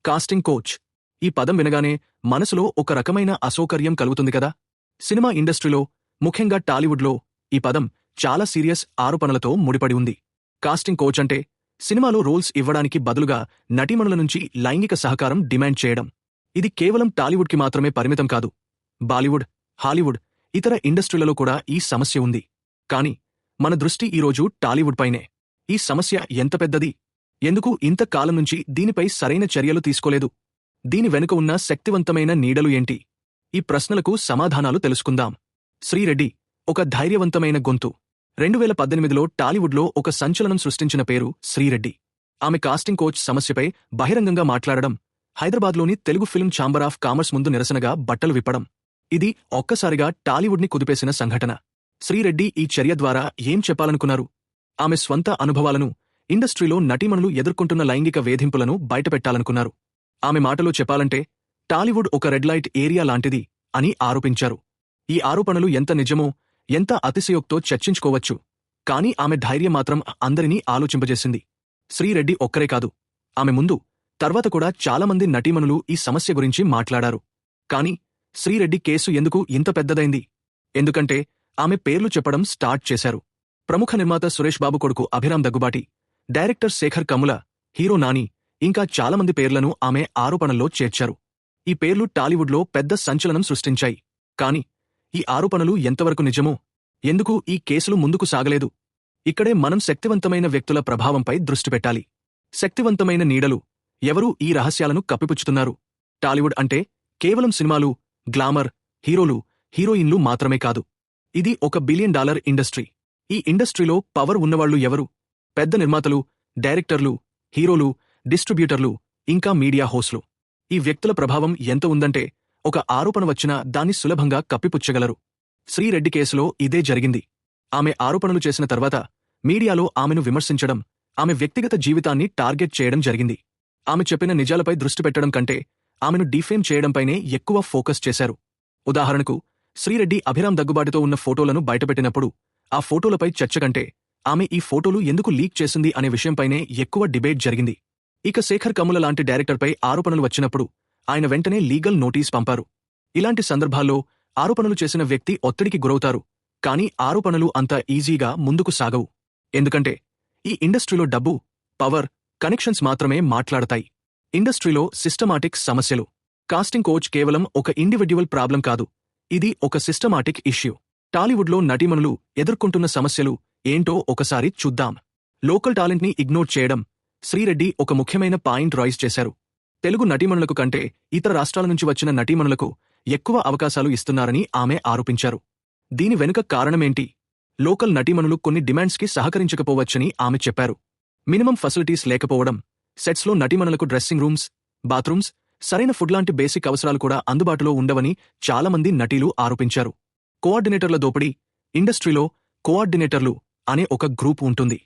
Casting coach. ఈ పదం వినగానే మనసులో ఒక రకమైన అసౌకర్యం కలుగుతుంది కదా. సినిమా ఇండస్ట్రీలో, ముఖ్యంగా టాలీవుడ్లో ఈ పదం చాలా సీరియస్ ఆరోపణలతో ముడిపడి ఉంది. కాస్టింగ్ కోచ్ అంటే సినిమాలో రోల్స్ ఇవ్వడానికి బదులుగా నటీమణుల నుంచి లైంగిక సహకారం డిమాండ్ చేయడం. ఇది కేవలం టాలీవుడ్కి మాత్రమే పరిమితం కాదు. బాలీవుడ్, హాలీవుడ్, ఇతర ఇండస్ట్రీలలో కూడా ఈ సమస్య ఉంది. కానీ మన దృష్టి ఈరోజు టాలీవుడ్ పైనే. ఈ సమస్య ఎంత పెద్దది? ఎందుకు ఇంతకాలం నుంచి దీనిపై సరైన చర్యలు తీసుకోలేదు? దీని వెనుక ఉన్న శక్తివంతమైన నీడలు ఏంటి? ఈ ప్రశ్నలకు సమాధానాలు తెలుసుకుందాం. శ్రీరెడ్డి ఒక ధైర్యవంతమైన గొంతు. 2018లో టాలీవుడ్లో ఒక సంచలనం సృష్టించిన పేరు శ్రీరెడ్డి. ఆమె కాస్టింగ్ కోచ్ సమస్యపై బహిరంగంగా మాట్లాడడం, హైదరాబాద్లోని Telugu film chamber of commerce ముందు నిరసనగా బట్టలు విప్పడం, ఇది ఒక్కసారిగా టాలీవుడ్ని కుదిపేసిన సంఘటన. శ్రీరెడ్డి ఈ చర్య ద్వారా ఏం చెప్పాలనుకున్నారు? ఆమె స్వంత అనుభవాలను, ఇండస్ట్రీలో నటీమణులు ఎదుర్కొంటున్న లైంగిక వేధింపులను బయటపెట్టాలనుకున్నారు. ఆమె మాటలో చెప్పాలంటే టాలీవుడ్ ఒక రెడ్ లైట్ ఏరియా లాంటిది అని ఆరోపించారు. ఈ ఆరోపణలు ఎంత నిజమో, ఎంత అతిశయోక్తో చర్చించుకోవచ్చు. కానీ ఆమె ధైర్యం మాత్రం అందరినీ ఆలోచింపజేసింది. శ్రీరెడ్డి ఒక్కరే కాదు, ఆమె ముందు, తర్వాత కూడా చాలామంది నటీమణులు ఈ సమస్య గురించి మాట్లాడారు. కానీ శ్రీరెడ్డి కేసు ఎందుకు ఇంత పెద్దదైంది? ఎందుకంటే ఆమె పేర్లు చెప్పడం స్టార్ట్ చేశారు. ప్రముఖ నిర్మాత సురేష్ బాబు కొడుకు అభిరామ్ దగ్గుబాటి, డైరెక్టర్ శేఖర్ కమ్ముల, హీరో నాని, ఇంకా చాలామంది పేర్లను ఆమె ఆరోపణల్లో చేర్చారు. ఈ పేర్లు టాలీవుడ్లో పెద్ద సంచలనం సృష్టించాయి. కాని ఈ ఆరోపణలు ఎంతవరకు నిజమో, ఎందుకు ఈ కేసులు ముందుకు సాగలేదు? ఇక్కడే మనం శక్తివంతమైన వ్యక్తుల ప్రభావంపై దృష్టి పెట్టాలి. శక్తివంతమైన నీడలు. ఎవరూ ఈ రహస్యాలను కప్పిపుచ్చుతున్నారు? టాలీవుడ్ అంటే కేవలం సినిమాలు, గ్లామర్, హీరోలు, హీరోయిన్లు మాత్రమే కాదు. ఇది $1 బిలియన్ ఇండస్ట్రీ. ఈ ఇండస్ట్రీలో పవర్ ఉన్నవాళ్లు ఎవరు? పెద్ద నిర్మాతలు, డైరెక్టర్లు, హీరోలు, డిస్ట్రిబ్యూటర్లు, ఇంకా మీడియా హోస్ట్లు. ఈ వ్యక్తుల ప్రభావం ఎంత ఉందంటే ఒక ఆరోపణ వచ్చినా దాన్ని సులభంగా కప్పిపుచ్చగలరు. శ్రీరెడ్డి కేసులో ఇదే జరిగింది. ఆమె ఆరోపణలు చేసిన తర్వాత మీడియాలో ఆమెను విమర్శించడం, ఆమె వ్యక్తిగత జీవితాన్ని టార్గెట్ చేయడం జరిగింది. ఆమె చెప్పిన నిజాలపై దృష్టి పెట్టడం కంటే ఆమెను డిఫేమ్ చేయడంపైనే ఎక్కువ ఫోకస్ చేశారు. ఉదాహరణకు, శ్రీరెడ్డి అభిరామ్ దగ్గుబాటితో ఉన్న ఫోటోలను బయటపెట్టినప్పుడు ఆ ఫోటోలపై చర్చ కంటే ఆమె ఈ ఫోటోలు ఎందుకు లీక్ చేసింది అనే విషయంపైనే ఎక్కువ డిబేట్ జరిగింది. ఇక శేఖర్ కమ్ముల లాంటి డైరెక్టర్పై ఆరోపణలు వచ్చినప్పుడు ఆయన వెంటనే లీగల్ నోటీస్ పంపారు. ఇలాంటి సందర్భాల్లో ఆరోపణలు చేసిన వ్యక్తి ఒత్తిడికి గురవుతారు. కానీ ఆరోపణలు అంత ఈజీగా ముందుకు సాగవు. ఎందుకంటే ఈ ఇండస్ట్రీలో డబ్బు, పవర్, కనెక్షన్స్ మాత్రమే మాట్లాడతాయి. ఇండస్ట్రీలో సిస్టమాటిక్ సమస్యలు. కాస్టింగ్ కోచ్ కేవలం ఒక ఇండివిడ్యువల్ ప్రాబ్లం కాదు, ఇది ఒక సిస్టమాటిక్ ఇష్యూ. టాలీవుడ్లో నటీమణులు ఎదుర్కొంటున్న సమస్యలు ఏంటో ఒకసారి చూద్దాం. లోకల్ టాలెంట్ని ఇగ్నోర్ చేయడం. శ్రీరెడ్డి ఒక ముఖ్యమైన పాయింట్ రైజ్ చేశారు. తెలుగు నటీమణులకు కంటే ఇతర రాష్ట్రాల నుంచి వచ్చిన నటీమణులకు ఎక్కువ అవకాశాలు ఇస్తున్నారని ఆమె ఆరోపించారు. దీని వెనుక కారణమేంటి? లోకల్ నటీమణులు కొన్ని డిమాండ్స్కి సహకరించకపోవచ్చని ఆమె చెప్పారు. మినిమం ఫెసిలిటీస్ లేకపోవడం, సెట్స్లో నటీమణులకు డ్రెస్సింగ్ రూమ్స్, బాత్రూమ్స్, సరైన ఫుడ్ లాంటి బేసిక్ అవసరాలు కూడా అందుబాటులో ఉండవని చాలామంది నటీలు ఆరోపించారు. కోఆర్డినేటర్ల దోపిడీ. ఇండస్ట్రీలో కోఆర్డినేటర్లు అనే ఒక గ్రూప్ ఉంటుంది.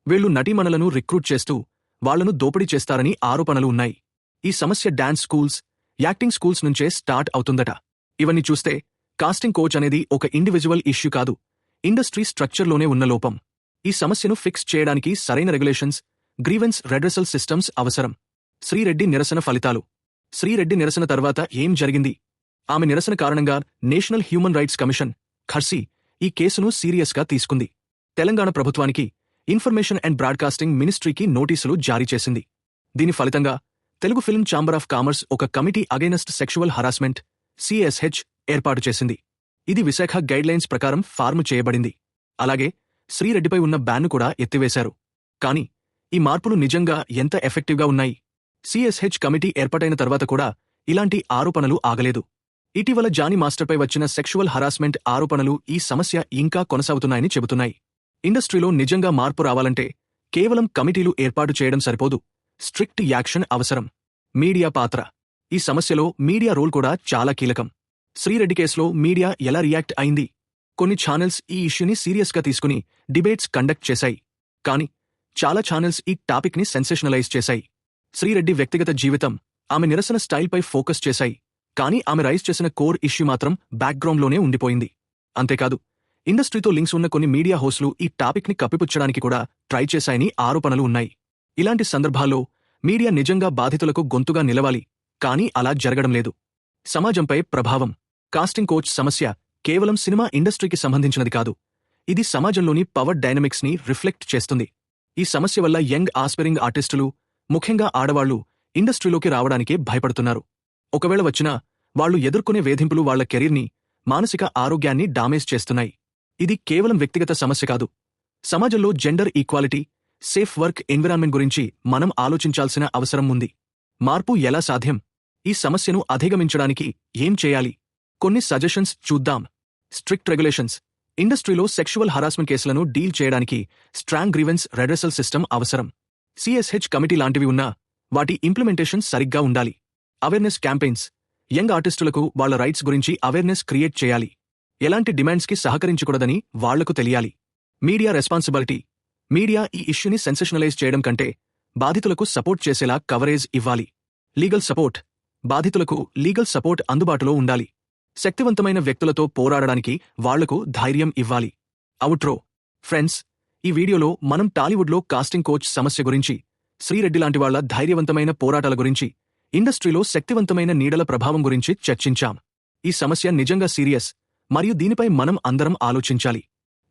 వీళ్లు నటీమణులను రిక్రూట్ చేస్తూ వాళ్లను దోపిడీ చేస్తారని ఆరోపణలు ఉన్నాయి. ఈ సమస్య డాన్స్ స్కూల్స్, యాక్టింగ్ స్కూల్స్ నుంచే స్టార్ట్ అవుతుందట. ఇవన్నీ చూస్తే కాస్టింగ్ కోచ్ అనేది ఒక ఇండివిజువల్ ఇష్యూ కాదు, ఇండస్ట్రీ స్ట్రక్చర్లోనే ఉన్న లోపం. ఈ సమస్యను ఫిక్స్ చేయడానికి సరైన రెగ్యులేషన్స్, గ్రీవెన్స్ రెడ్రెసల్ సిస్టమ్స్ అవసరం. శ్రీరెడ్డి నిరసన ఫలితాలు. శ్రీరెడ్డి నిరసన తర్వాత ఏం జరిగింది? ఆమె నిరసన కారణంగా నేషనల్ హ్యూమన్ రైట్స్ కమిషన్ ఖర్సీ ఈ కేసును సీరియస్గా తీసుకుంది. తెలంగాణ ప్రభుత్వానికి, ఇన్ఫర్మేషన్ అండ్ బ్రాడ్కాస్టింగ్ మినిస్ట్రీకి నోటీసులు జారీ చేసింది. దీని ఫలితంగా Telugu film chamber of commerce ఒక committee against sexual harassment CSH ఏర్పాటు చేసింది. ఇది విశాఖ గైడ్లైన్స్ ప్రకారం ఫార్మ్ చేయబడింది. అలాగే శ్రీరెడ్డిపై ఉన్న బ్యాన్ను కూడా ఎత్తివేశారు. కానీ ఈ మార్పులు నిజంగా ఎంత ఎఫెక్టివ్గా ఉన్నాయి? CSH కమిటీ ఏర్పాటైన తర్వాత కూడా ఇలాంటి ఆరోపణలు ఆగలేదు. ఇటీవల జానీ మాస్టర్పై వచ్చిన సెక్షువల్ హరాస్మెంట్ ఆరోపణలు ఈ సమస్య ఇంకా కొనసాగుతున్నాయని చెబుతున్నాయి. ఇండస్ట్రీలో నిజంగా మార్పు రావాలంటే కేవలం కమిటీలు ఏర్పాటు చేయడం సరిపోదు, స్ట్రిక్ట్ యాక్షన్ అవసరం. మీడియా పాత్ర. ఈ సమస్యలో మీడియా రోల్ కూడా చాలా కీలకం. శ్రీరెడ్డి కేసులో మీడియా ఎలా రియాక్ట్ అయింది? కొన్ని ఛానల్స్ ఈ ఇష్యూని సీరియస్గా తీసుకుని డిబేట్స్ కండక్ట్ చేశాయి. కానీ చాలా ఛానల్స్ ఈ టాపిక్ని సెన్సేషనలైజ్ చేశాయి. శ్రీరెడ్డి వ్యక్తిగత జీవితం, ఆమె నిరసన స్టైల్పై ఫోకస్ చేశాయి. కానీ ఆమె రైజ్ చేసిన కోర్ ఇష్యూ మాత్రం బ్యాక్గ్రౌండ్లోనే ఉండిపోయింది. అంతేకాదు, ఇండస్ట్రీతో లింక్స్ ఉన్న కొన్ని మీడియా హోస్టులు ఈ టాపిక్ని కప్పిపుచ్చడానికి కూడా ట్రై చేశాయని ఆరోపణలు ఉన్నాయి. ఇలాంటి సందర్భాల్లో మీడియా నిజంగా బాధితులకు గొంతుగా నిలవాలి, కానీ అలా జరగడం లేదు. సమాజంపై ప్రభావం. కాస్టింగ్ కోచ్ సమస్య కేవలం సినిమా ఇండస్ట్రీకి సంబంధించినది కాదు. ఇది సమాజంలోని పవర్ డైనమిక్స్ ని రిఫ్లెక్ట్ చేస్తుంది. ఈ సమస్య వల్ల యంగ్ ఆస్పిరింగ్ ఆర్టిస్టులు, ముఖ్యంగా ఆడవాళ్లు, ఇండస్ట్రీలోకి రావడానికే భయపడుతున్నారు. ఒకవేళ వచ్చినా వాళ్లు ఎదుర్కొనే వేధింపులు వాళ్ల కెరీర్ని, మానసిక ఆరోగ్యాన్ని డామేజ్ చేస్తున్నాయి. ఇది కేవలం వ్యక్తిగత సమస్య కాదు. సమాజంలో gender equality, safe work environment గురించి మనం ఆలోచించాల్సిన అవసరం ఉంది. మార్పు ఎలా సాధ్యం? ఈ సమస్యను అధిగమించడానికి ఏం చేయాలి? కొన్ని సజెషన్స్ చూద్దాం. Strict regulations. ఇండస్ట్రీలో సెక్షువల్ హరాస్మెంట్ కేసులను డీల్ చేయడానికి స్ట్రాంగ్ గ్రీవెన్స్ రెడ్రెసల్ సిస్టమ్ అవసరం. సిఎస్హెచ్ కమిటీ లాంటివి ఉన్నా వాటి ఇంప్లిమెంటేషన్ సరిగ్గా ఉండాలి. Awareness campaigns. యంగ్ ఆర్టిస్టులకు వాళ్ల రైట్స్ గురించి అవేర్నెస్ క్రియేట్ చేయాలి. ఎలాంటి డిమాండ్స్కి సహకరించకూడదని వాళ్లకు తెలియాలి. Media responsibility. మీడియా ఈ ఇష్యూని సెన్సేషనలైజ్ చేయడం కంటే బాధితులకు సపోర్ట్ చేసేలా కవరేజ్ ఇవ్వాలి. Legal support. బాధితులకు లీగల్ సపోర్ట్ అందుబాటులో ఉండాలి. శక్తివంతమైన వ్యక్తులతో పోరాడడానికి వాళ్లకు ధైర్యం ఇవ్వాలి. అవుట్రో. ఫ్రెండ్స్, ఈ వీడియోలో మనం టాలీవుడ్లో కాస్టింగ్ కోచ్ సమస్య గురించి, శ్రీరెడ్డి లాంటి వాళ్ల ధైర్యవంతమైన పోరాటాల గురించి, ఇండస్ట్రీలో శక్తివంతమైన నీడల ప్రభావం గురించి చర్చించాం. ఈ సమస్య నిజంగా సీరియస్, మరియు దీనిపై మనం అందరం ఆలోచించాలి.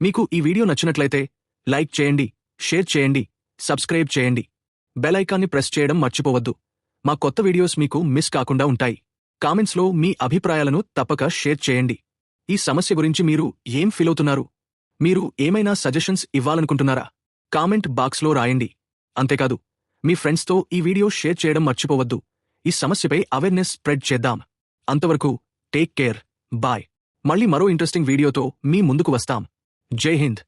మీకు ఈ వీడియో నచ్చినట్లయితే లైక్ చేయండి, షేర్ చేయండి, సబ్స్క్రైబ్ చేయండి. బెల్ ఐకాన్ని ప్రెస్ చేయడం మర్చిపోవద్దు. మా కొత్త వీడియోస్ మీకు మిస్ కాకుండా ఉంటాయి. కామెంట్స్లో మీ అభిప్రాయాలను తప్పక షేర్ చేయండి. ఈ సమస్య గురించి మీరు ఏం ఫీలవుతున్నారు? మీరు ఏమైనా సజెషన్స్ ఇవ్వాలనుకుంటున్నారా? కామెంట్ బాక్స్లో రాయండి. అంతేకాదు, మీ ఫ్రెండ్స్తో ఈ వీడియో షేర్ చేయడం మర్చిపోవద్దు. ఈ సమస్యపై అవేర్నెస్ స్ప్రెడ్ చేద్దాం. అంతవరకు టేక్ కేర్, బాయ్. మళ్ళీ మరో ఇంట్రెస్టింగ్ వీడియోతో మీ ముందుకు వస్తాం. జై హింద్.